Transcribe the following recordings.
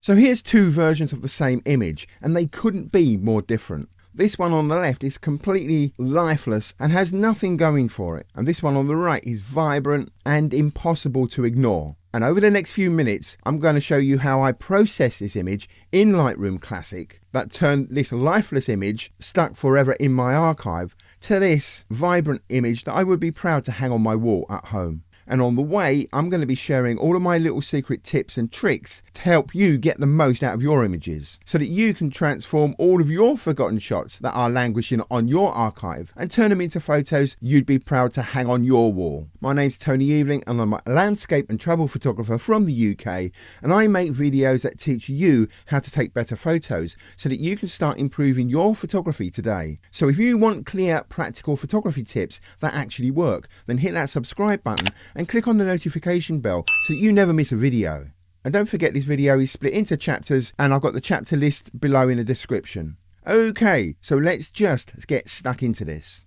So here's two versions of the same image, and they couldn't be more different. This one on the left is completely lifeless and has nothing going for it. And this one on the right is vibrant and impossible to ignore. And over the next few minutes, I'm going to show you how I process this image in Lightroom Classic that turned this lifeless image stuck forever in my archive to this vibrant image that I would be proud to hang on my wall at home. And on the way, I'm going to be sharing all of my little secret tips and tricks to help you get the most out of your images so that you can transform all of your forgotten shots that are languishing on your archive and turn them into photos you'd be proud to hang on your wall. My name's Tony Eveling and I'm a landscape and travel photographer from the UK, and I make videos that teach you how to take better photos so that you can start improving your photography today. So if you want clear, practical photography tips that actually work, then hit that subscribe button and click on the notification bell so that you never miss a video. And don't forget, this video is split into chapters and I've got the chapter list below in the description. Okay, so let's just get stuck into this.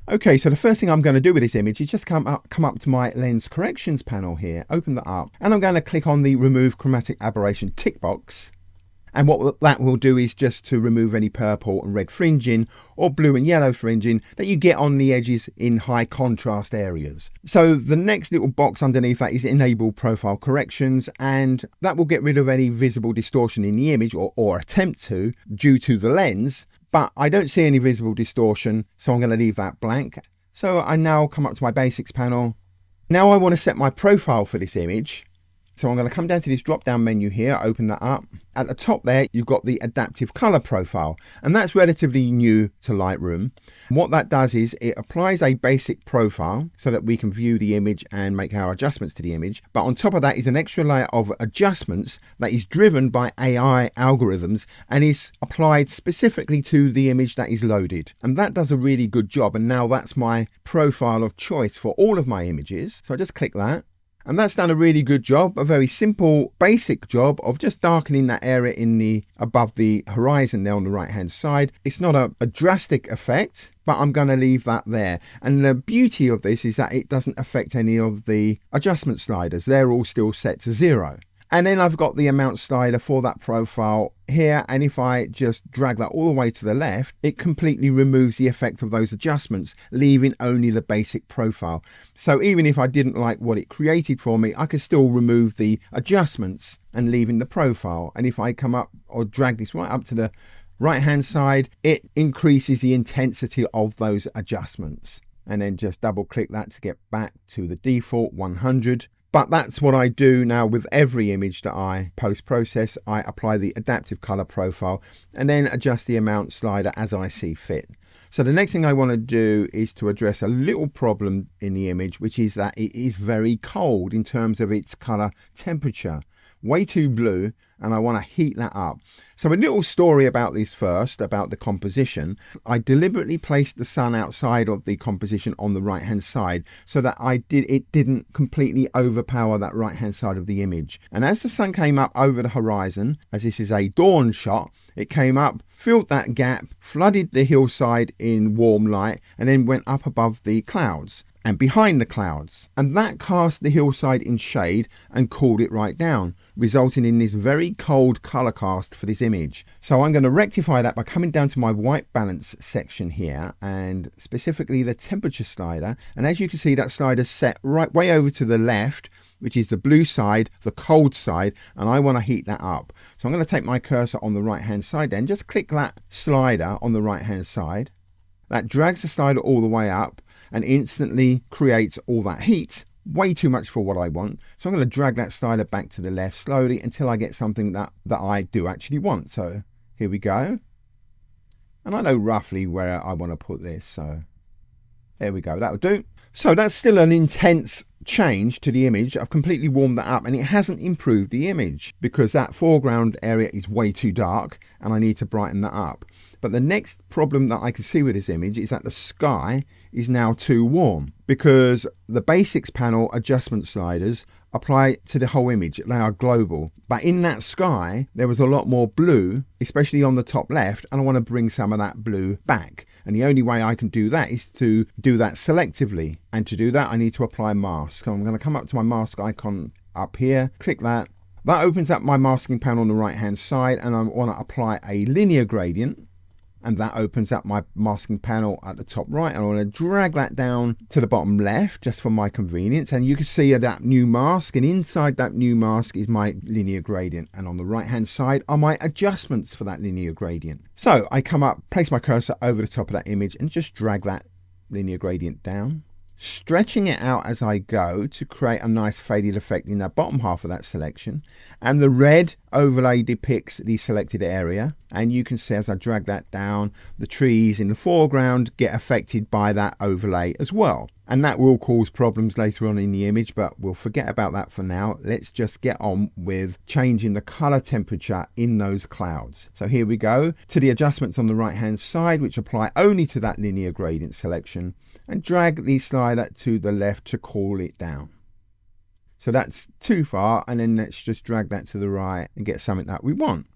Okay, so the first thing I'm going to do with this image is just come up to my lens corrections panel here, open that up, and I'm going to click on the remove chromatic aberration tick box. And what that will do is just to remove any purple and red fringing or blue and yellow fringing that you get on the edges in high contrast areas. So the next little box underneath that is enable profile corrections, and that will get rid of any visible distortion in the image or attempt to due to the lens. But I don't see any visible distortion, so I'm going to leave that blank. So I now come up to my basics panel. Now I want to set my profile for this image. So I'm going to come down to this drop down menu here, open that up. At the top there, you've got the adaptive color profile, and that's relatively new to Lightroom. What that does is it applies a basic profile so that we can view the image and make our adjustments to the image. But on top of that is an extra layer of adjustments that is driven by AI algorithms and is applied specifically to the image that is loaded. And that does a really good job. And now that's my profile of choice for all of my images. So I just click that. And that's done a really good job, a very simple, basic job of just darkening that area in the above the horizon there on the right hand side. It's not a drastic effect, but I'm going to leave that there. And the beauty of this is that it doesn't affect any of the adjustment sliders. They're all still set to 0. And then I've got the amount slider for that profile here, and if I just drag that all the way to the left, it completely removes the effect of those adjustments, leaving only the basic profile. So even if I didn't like what it created for me, I could still remove the adjustments and leaving the profile. And if I come up or drag this right up to the right hand side, it increases the intensity of those adjustments. And then just double click that to get back to the default 100. But that's what I do now with every image that I post-process. I apply the adaptive color profile and then adjust the amount slider as I see fit. So the next thing I want to do is to address a little problem in the image, which is that it is very cold in terms of its color temperature. Way too blue, and I want to heat that up. So a little story about this first, about the composition. I deliberately placed the sun outside of the composition on the right hand side so that it didn't completely overpower that right hand side of the image. And as the sun came up over the horizon, as this is a dawn shot, it came up, filled that gap, flooded the hillside in warm light, and then went up above the clouds and behind the clouds, and that cast the hillside in shade and cooled it right down, resulting in this very cold color cast for this image. So I'm going to rectify that by coming down to my white balance section here, and specifically the temperature slider. And as you can see, that slider's set right way over to the left, which is the blue side, the cold side, and I want to heat that up. So I'm going to take my cursor on the right hand side then, just click that slider on the right hand side. That drags the slider all the way up and instantly creates all that heat. Way too much for what I want. So I'm going to drag that slider back to the left slowly until I get something that I do actually want. So here we go. And I know roughly where I want to put this. So there we go. That'll do. So that's still an intense change to the image. I've completely warmed that up, and it hasn't improved the image because that foreground area is way too dark and I need to brighten that up. But the next problem that I can see with this image is that the sky is now too warm because the basics panel adjustment sliders apply to the whole image. They are global. But in that sky, there was a lot more blue, especially on the top left, and I want to bring some of that blue back. And the only way I can do that is to do that selectively. And to do that, I need to apply mask. So I'm going to come up to my mask icon up here, click that, That opens up my masking panel on the right hand side, and I want to apply a linear gradient. And that opens up my masking panel at the top right. And I want to drag that down to the bottom left just for my convenience. And you can see that new mask, and inside that new mask is my linear gradient. And on the right hand side are my adjustments for that linear gradient. So I come up, place my cursor over the top of that image and just drag that linear gradient down, stretching it out as I go to create a nice faded effect in the bottom half of that selection. And the red overlay depicts the selected area, and you can see as I drag that down, the trees in the foreground get affected by that overlay as well. And that will cause problems later on in the image, but we'll forget about that for now. Let's just get on with changing the color temperature in those clouds. So here we go to the adjustments on the right hand side, which apply only to that linear gradient selection, and drag the slider to the left to cool it down. So that's too far, and then let's just drag that to the right and get something that we want.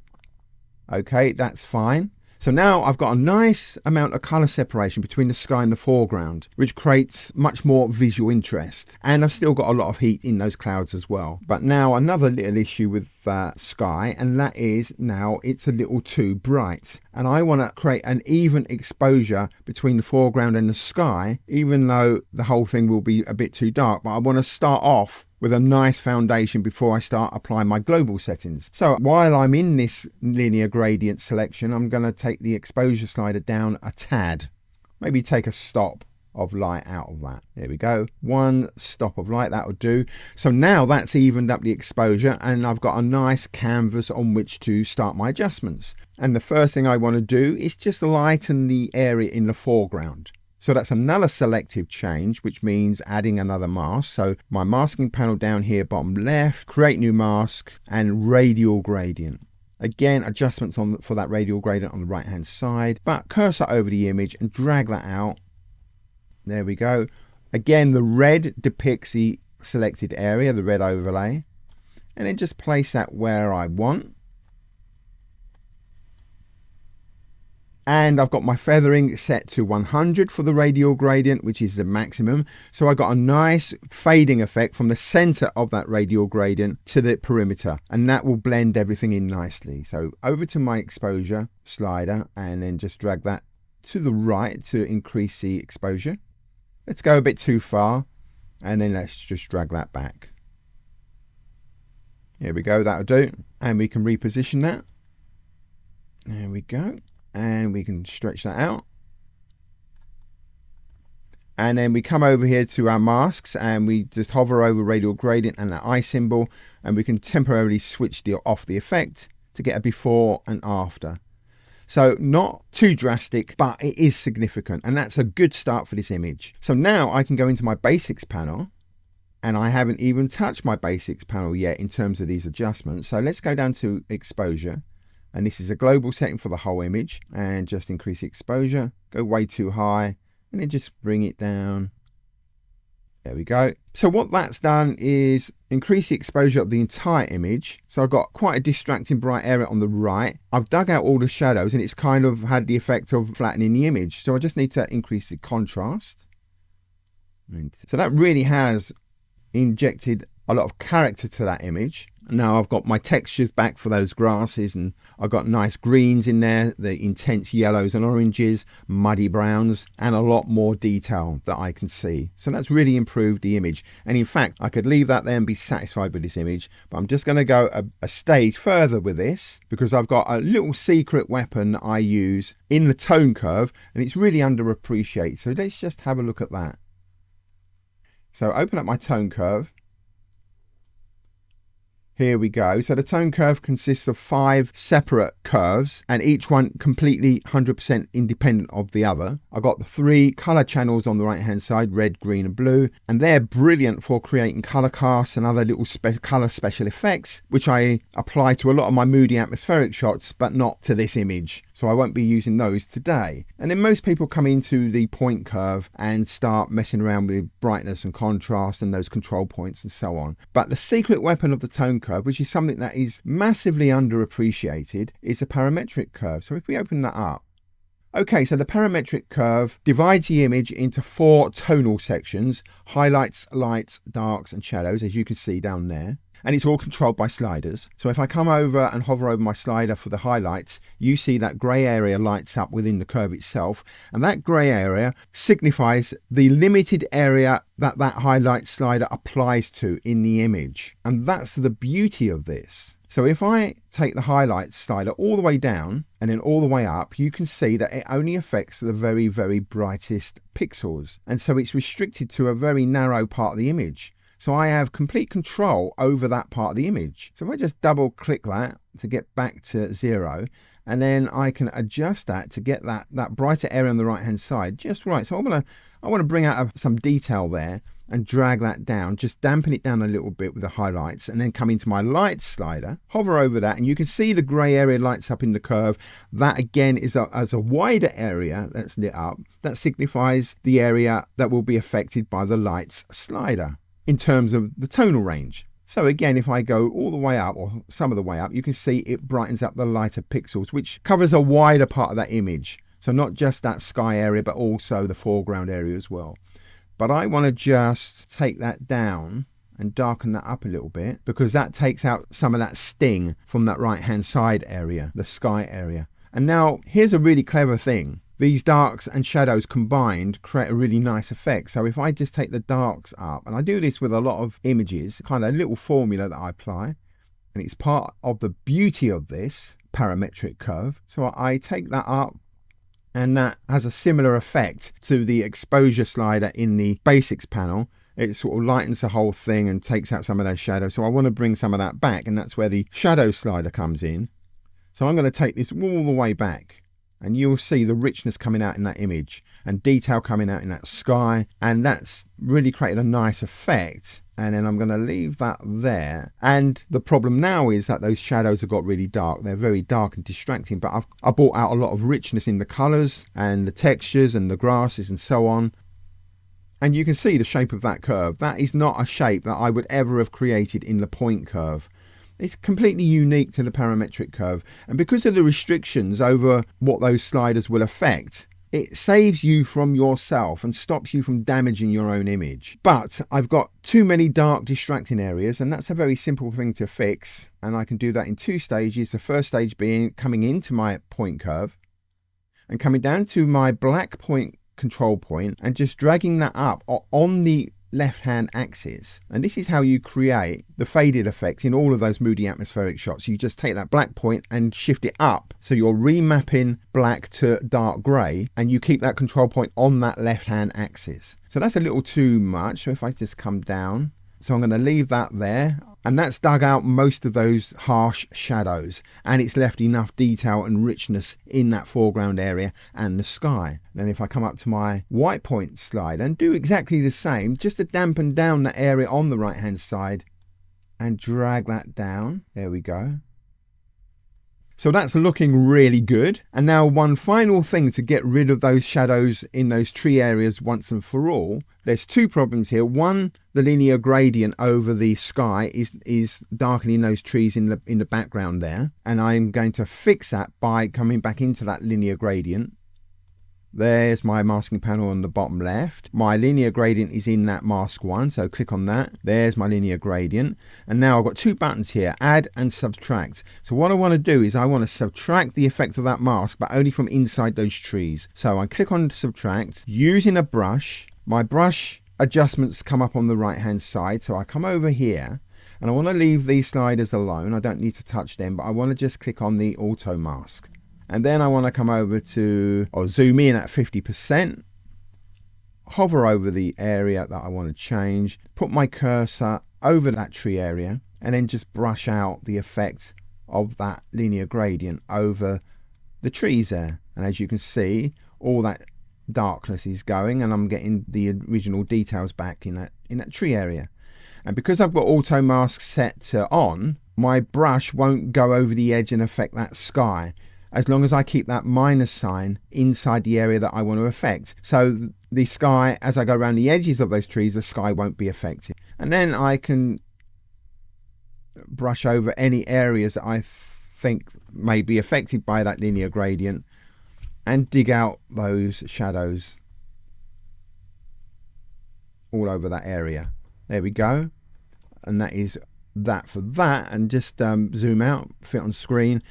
Okay, that's fine. So now I've got a nice amount of color separation between the sky and the foreground, which creates much more visual interest. And I've still got a lot of heat in those clouds as well. But now another little issue with sky, and that is now it's a little too bright. And I want to create an even exposure between the foreground and the sky, even though the whole thing will be a bit too dark. But I want to start off with a nice foundation before I start applying my global settings. So while I'm in this linear gradient selection, I'm going to take the exposure slider down a tad. Maybe take a stop of light out of that. There we go. One stop of light, that'll do. So now that's evened up the exposure, and I've got a nice canvas on which to start my adjustments. And the first thing I want to do is just lighten the area in the foreground. So that's another selective change, which means adding another mask. So my masking panel down here, bottom left, create new mask, and radial gradient. Again, adjustments for that radial gradient on the right hand side, but cursor over the image and drag that out. There we go. Again, the red depicts the selected area, the red overlay, and then just place that where I want. And I've got my feathering set to 100 for the radial gradient, which is the maximum. So I got a nice fading effect from the center of that radial gradient to the perimeter, and that will blend everything in nicely. So over to my exposure slider, and then just drag that to the right to increase the exposure. Let's go a bit too far, and then let's just drag that back. Here we go, that'll do. And we can reposition that. There we go. And we can stretch that out. And then we come over here to our masks, and we just hover over radial gradient and that eye symbol, and we can temporarily switch off the effect to get a before and after. So not too drastic, but it is significant, and that's a good start for this image. So now I can go into my basics panel, and I haven't even touched my basics panel yet in terms of these adjustments. So let's go down to exposure. And this is a global setting for the whole image, and just increase the exposure, go way too high, and then just bring it down. There we go. So what that's done is increase the exposure of the entire image. So I've got quite a distracting bright area on the right. I've dug out all the shadows, and it's kind of had the effect of flattening the image. So I just need to increase the contrast. So that really has injected a lot of character to that image. Now I've got my textures back for those grasses, and I've got nice greens in there, the intense yellows and oranges, muddy browns, and a lot more detail that I can see. So that's really improved the image. And in fact, I could leave that there and be satisfied with this image, but I'm just going to go a stage further with this, because I've got a little secret weapon I use in the tone curve, and it's really underappreciated. So let's just have a look at that. So open up my tone curve. Here we go. So the tone curve consists of 5 separate curves, and each one completely 100% independent of the other. I've got the 3 color channels on the right hand side, red, green and blue, and they're brilliant for creating color casts and other little color special effects, which I apply to a lot of my moody atmospheric shots, but not to this image. So I won't be using those today. And then most people come into the point curve and start messing around with brightness and contrast and those control points and so on. But the secret weapon of the tone curve, which is something that is massively underappreciated, is a parametric curve. So if we open that up, okay, so the parametric curve divides the image into 4 tonal sections: highlights, lights, darks and shadows, as you can see down there. and it's all controlled by sliders. So if I come over and hover over my slider for the highlights, you see that grey area lights up within the curve itself, and that grey area signifies the limited area that that highlight slider applies to in the image. And that's the beauty of this. So if I take the highlight slider all the way down and then all the way up, you can see that it only affects the very, very brightest pixels. And so it's restricted to a very narrow part of the image. So I have complete control over that part of the image. So if I just double click that to get back to 0, and then I can adjust that to get that brighter area on the right hand side just right. So I want to bring out some detail there and drag that down, just dampen it down a little bit with the highlights, and then come into my light slider, hover over that, and you can see the grey area lights up in the curve. That again is as a wider area that's lit up. That signifies the area that will be affected by the lights slider in terms of the tonal range. So again, if I go all the way up, or some of the way up, you can see it brightens up the lighter pixels, which covers a wider part of that image. So not just that sky area, but also the foreground area as well. But I want to just take that down and darken that up a little bit, because that takes out some of that sting from that right hand side area, the sky area. And now here's a really clever thing. These darks and shadows combined create a really nice effect. So if I just take the darks up, and I do this with a lot of images, kind of a little formula that I apply, and it's part of the beauty of this parametric curve. So I take that up, and that has a similar effect to the exposure slider in the basics panel. It sort of lightens the whole thing and takes out some of those shadows. So I want to bring some of that back, and that's where the shadow slider comes in. So I'm going to take this all the way back, and you'll see the richness coming out in that image and detail coming out in that sky, and that's really created a nice effect. And then I'm going to leave that there. And the problem now is that those shadows have got really dark. They're very dark and distracting, but I brought out a lot of richness in the colors and the textures and the grasses and so on. And you can see the shape of that curve. That is not a shape that I would ever have created in the point curve. It's completely unique to the parametric curve. And because of the restrictions over what those sliders will affect, it saves you from yourself and stops you from damaging your own image. But I've got too many dark distracting areas, and that's a very simple thing to fix. And I can do that in 2 stages. The first stage being coming into my point curve and coming down to my black point control point and just dragging that up on the left hand axis. And this is how you create the faded effect in all of those moody atmospheric shots. You just take that black point and shift it up, so you're remapping black to dark grey, and you keep that control point on that left hand axis. So that's a little too much. So if I just come down, so I'm going to leave that there, and that's dug out most of those harsh shadows, and it's left enough detail and richness in that foreground area and the sky. Then if I come up to my white point slide and do exactly the same, just to dampen down that area on the right hand side and drag that down, there we go. So that's looking really good. And now one final thing to get rid of those shadows in those tree areas once and for all. There's 2 problems here. One, the linear gradient over the sky is darkening those trees in the background there. And I'm going to fix that by coming back into that linear gradient. There's my masking panel on the bottom left. My linear gradient is in that mask one, so click on that. There's my linear gradient. And now I've got 2 buttons here, add and subtract. So what I want to do is I want to subtract the effect of that mask, but only from inside those trees. So I click on subtract, using a brush. My brush adjustments come up on the right hand side. So I come over here and I want to leave these sliders alone. I don't need to touch them, but I want to just click on the auto mask. And then I want to come over to, or zoom in at 50%, hover over the area that I want to change, put my cursor over that tree area, and then just brush out the effect of that linear gradient over the trees there. And as you can see, all that darkness is going, and I'm getting the original details back in that tree area. And because I've got auto mask set to on, my brush won't go over the edge and affect that sky, as long as I keep that minus sign inside the area that I want to affect. So the sky, as I go around the edges of those trees, the sky won't be affected. And then I can brush over any areas that I think may be affected by that linear gradient and dig out those shadows all over that area. There we go. And that is that for that, and just zoom out, fit on screen.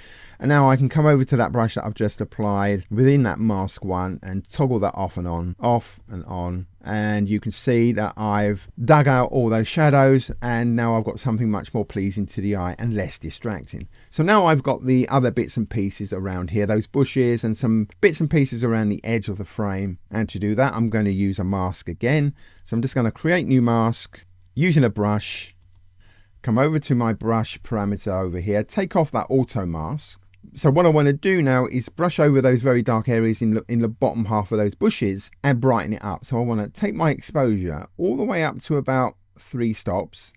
And now I can come over to that brush that I've just applied within that mask one and toggle that off and on, off and on. And you can see that I've dug out all those shadows, and now I've got something much more pleasing to the eye and less distracting. So now I've got the other bits and pieces around here, those bushes and some bits and pieces around the edge of the frame. And to do that, I'm going to use a mask again. So I'm just going to create new mask using a brush, come over to my brush parameter over here, take off that auto mask. So what I want to do now is brush over those very dark areas in the bottom half of those bushes and brighten it up. So I want to take my exposure all the way up to about 3 stops.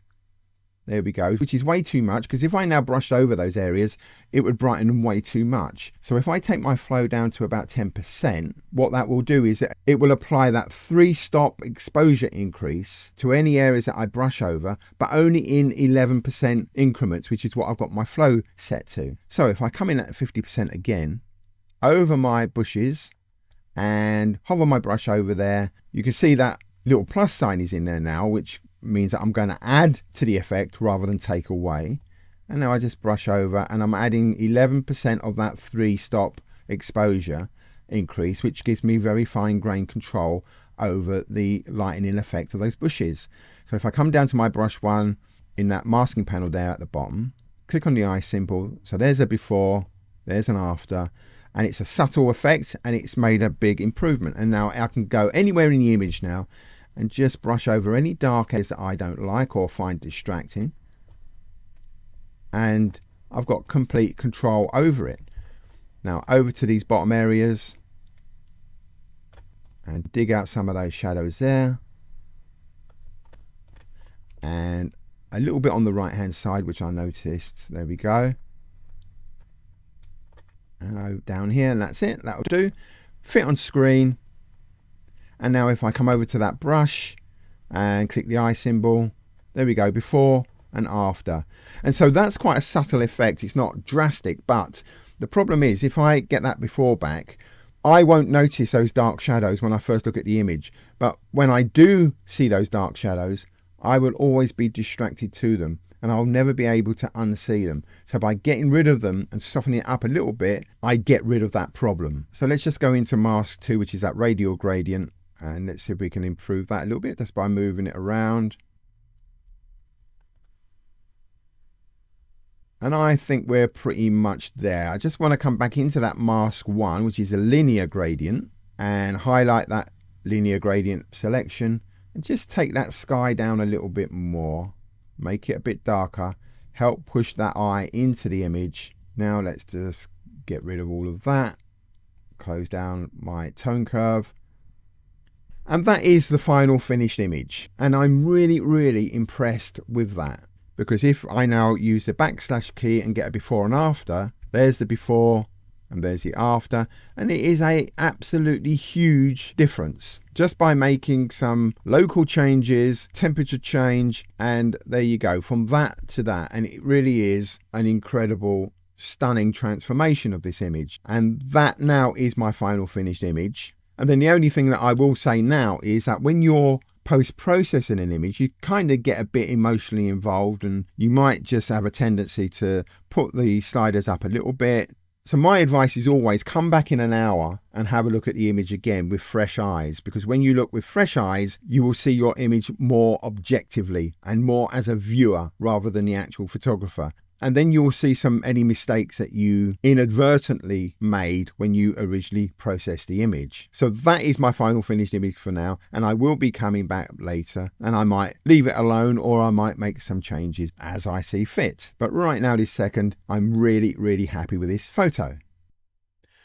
There we go, which is way too much, because if I now brushed over those areas, it would brighten them way too much. So if I take my flow down to about 10%, what that will do is it will apply that 3-stop exposure increase to any areas that I brush over, but only in 11% increments, which is what I've got my flow set to. So if I come in at 50% again, over my bushes and hover my brush over there, you can see that little plus sign is in there now, which means that I'm going to add to the effect rather than take away. And now I just brush over and I'm adding 11% of that 3-stop exposure increase, which gives me very fine grain control over the lightening effect of those bushes. So if I come down to my brush one in that masking panel there at the bottom, click on the eye symbol. So there's a before, there's an after, and it's a subtle effect, and it's made a big improvement. And now I can go anywhere in the image now and just brush over any dark areas that I don't like or find distracting, and I've got complete control over it. Now over to these bottom areas and dig out some of those shadows there, and a little bit on the right hand side which I noticed. There we go. And down here, and that's it, that'll do. Fit on screen. And now if I come over to that brush and click the eye symbol, there we go, before and after. And so that's quite a subtle effect. It's not drastic, but the problem is if I get that before back, I won't notice those dark shadows when I first look at the image. But when I do see those dark shadows, I will always be distracted to them, and I'll never be able to unsee them. So by getting rid of them and softening it up a little bit, I get rid of that problem. So let's just go into mask 2, which is that radial gradient. And let's see if we can improve that a little bit just by moving it around. And I think we're pretty much there. I just want to come back into that mask 1, which is a linear gradient, and highlight that linear gradient selection and just take that sky down a little bit more, make it a bit darker, help push that eye into the image. Now let's just get rid of all of that, close down my tone curve. And that is the final finished image. And I'm really impressed with that, because if I now use the backslash key and get a before and after, there's the before and there's the after, and it is a absolutely huge difference just by making some local changes, temperature change, and there you go, from that to that. And it really is an incredible, stunning transformation of this image. And that now is my final finished image. And then the only thing that I will say now is that when you're post-processing an image, you kind of get a bit emotionally involved, and you might just have a tendency to put the sliders up a little bit. So my advice is always come back in an hour and have a look at the image again with fresh eyes, because when you look with fresh eyes, you will see your image more objectively and more as a viewer rather than the actual photographer. And then you'll see any mistakes that you inadvertently made when you originally processed the image. So that is my final finished image for now, and I will be coming back later, and I might leave it alone or I might make some changes as I see fit. But right now, this second, I'm really happy with this photo.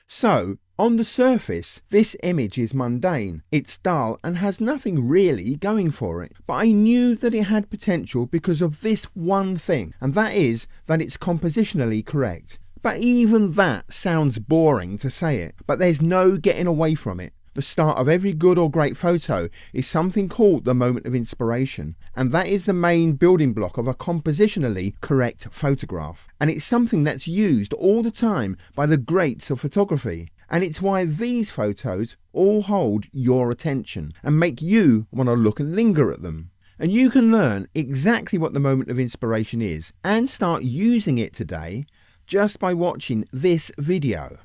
So, on the surface, this image is mundane, it's dull and has nothing really going for it. But I knew that it had potential because of this one thing, and that is that it's compositionally correct. But even that sounds boring to say it, but there's no getting away from it. The start of every good or great photo is something called the moment of inspiration, and that is the main building block of a compositionally correct photograph. And it's something that's used all the time by the greats of photography. And it's why these photos all hold your attention and make you want to look and linger at them. And you can learn exactly what the moment of inspiration is and start using it today just by watching this video.